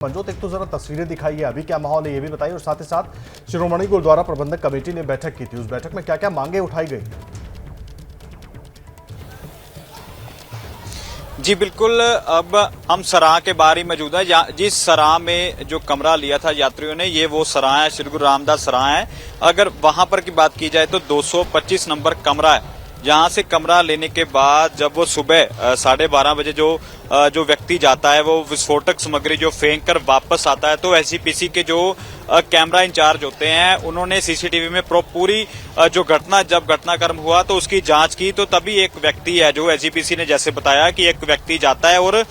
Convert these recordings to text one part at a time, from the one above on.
मंजोत, एक तो जरा तस्वीरें दिखाइए, अभी क्या माहौल है ये भी बताइए, और साथ ही साथ शिरोमणि गुरुद्वारा प्रबंधक कमेटी ने बैठक की थी, उस बैठक में क्या क्या मांगे उठाई गई? जी बिल्कुल, अब हम सराह के बाहर ही मौजूद है। जिस सराह में जो कमरा लिया था यात्रियों ने, ये वो सराह है, श्री गुरु रामदास सराह है। अगर वहां पर की बात की जाए तो 225 नंबर कमरा है। जहां से कमरा लेने के बाद जब वो सुबह 12:30 बजे जो व्यक्ति जाता है, वो विस्फोटक सामग्री जो फेंक कर वापस आता है, तो एसजीपीसी के जो कैमरा इंचार्ज होते हैं, उन्होंने सीसीटीवी में पूरी जो जब घटनाक्रम हुआ तो उसकी जांच की। तो तभी एक व्यक्ति है, जो एसजीपीसी ने जैसे बताया कि एक व्यक्ति जाता है और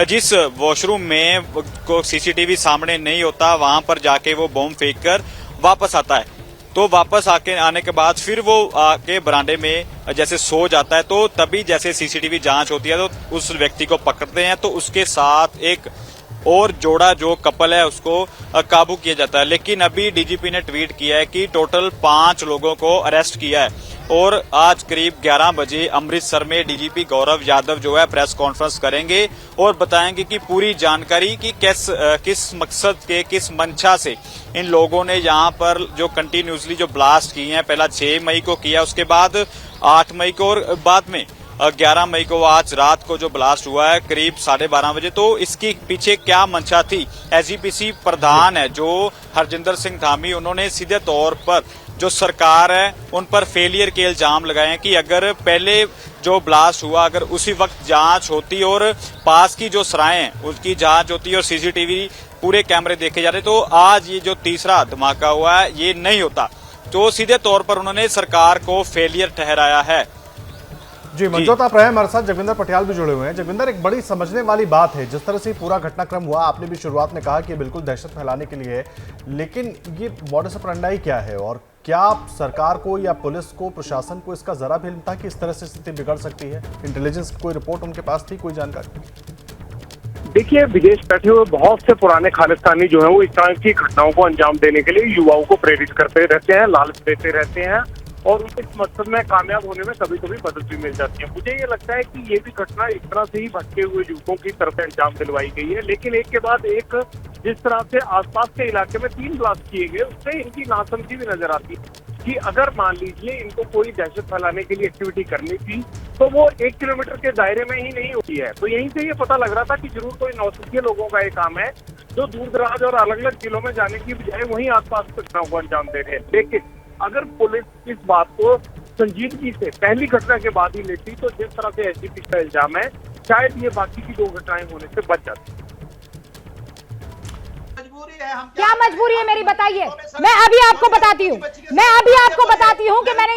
जिस वॉशरूम में को सीसीटीवी सामने नहीं होता, वहां पर जाके वो बॉम्ब फेंक कर वापस आता है। तो वापस आने के बाद फिर वो आके बरामदे में जैसे सो जाता है, तो तभी जैसे सीसीटीवी जांच होती है तो उस व्यक्ति को पकड़ते हैं। तो उसके साथ एक और जोड़ा जो कपल है उसको काबू किया जाता है। लेकिन अभी डीजीपी ने ट्वीट किया है कि टोटल 5 लोगों को अरेस्ट किया है। और आज करीब 11 बजे अमृतसर में डीजीपी गौरव यादव जो है प्रेस कॉन्फ्रेंस करेंगे और बताएंगे कि पूरी जानकारी कि किस मकसद के, किस मंशा से इन लोगों ने यहाँ पर जो कंटिन्यूसली जो ब्लास्ट किए हैं, पहला 6 मई को किया, उसके बाद 8 मई को, और बाद में 11 मई को आज रात को जो ब्लास्ट हुआ है करीब 12:30 बजे। तो इसकी पीछे क्या मंशा थी? एसजीपीसी प्रधान है जो हरजिंदर सिंह धामी, उन्होंने सीधे तौर पर जो सरकार है उन पर फेलियर के इल्जाम लगाए हैं कि अगर पहले जो ब्लास्ट हुआ, अगर उसी वक्त जांच होती और पास की जो सराहें हैं उसकी जांच होती और सीसीटीवी पूरे कैमरे देखे जाते, तो आज ये जो तीसरा धमाका हुआ है ये नहीं होता। तो सीधे तौर पर उन्होंने सरकार को फेलियर ठहराया है। जी मंजोत, आप रहे हमारे साथ। जगविंदर पटियाल भी जुड़े हुए हैं। जगविंदर, एक बड़ी समझने वाली बात है जिस तरह से पूरा घटनाक्रम हुआ, आपने भी शुरुआत में कहा कि बिल्कुल दहशत फैलाने के लिए है, लेकिन ये मॉडस ऑपरेंडाई क्या है और क्या सरकार को या पुलिस को, प्रशासन को इसका जरा भी इल्म था कि इस तरह से स्थिति बिगड़ सकती है? इंटेलिजेंस की कोई रिपोर्ट उनके पास थी, कोई जानकारी? देखिए, विदेश बैठे हुए बहुत से पुराने खालिस्तानी जो है वो इस तरह की घटनाओं को अंजाम देने के लिए युवाओं को प्रेरित करते रहते हैं, लालच देते रहते हैं, और उनके इस मकसद में कामयाब होने में कभी कभी मदद भी मिल जाती है। मुझे ये लगता है कि ये भी घटना इस तरह से ही भटके हुए युवकों की तरफ अंजाम दिलवाई गई है। लेकिन एक के बाद एक जिस तरह से आसपास के इलाके में 3 ब्लास्ट किए गए, उससे इनकी नासमझी भी नजर आती है कि अगर मान लीजिए इनको कोई दहशत फैलाने के लिए एक्टिविटी करनी थी तो वो 1 किलोमीटर के दायरे में ही नहीं होती है। तो यहीं से ये पता लग रहा था कि जरूर कोई नौसिखिए लोगों का ये काम है जो दूर दराज और अलग अलग जिलों में जाने की बजाय वहीं आसपास घटनाओं को अंजाम दे रहे हैं। लेकिन अगर पुलिस इस बात को संजीदगी से पहली घटना के बाद ही लेती, तो जिस तरह से एसजीपी का इल्जाम है, शायद ये बाकी की 2 घटनाएं होने से बच जाती। क्या मजबूरी है मेरी, बताइए। मैं अभी आपको बताती हूँ कि मैंने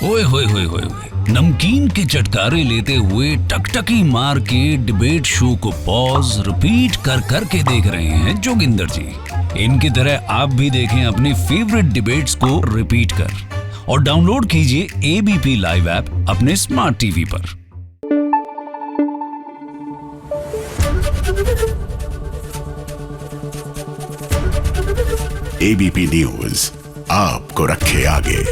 ओए होए होए होए नमकीन के चटकारे लेते हुए टकटकी मार के डिबेट शो को पॉज रिपीट कर करके देख रहे हैं जोगिंदर जी। इनकी तरह आप भी देखें अपनी फेवरेट डिबेट्स को रिपीट कर, और डाउनलोड कीजिए एबीपी लाइव ऐप अपने स्मार्ट टीवी पर। एबीपी न्यूज आपको रखे आगे।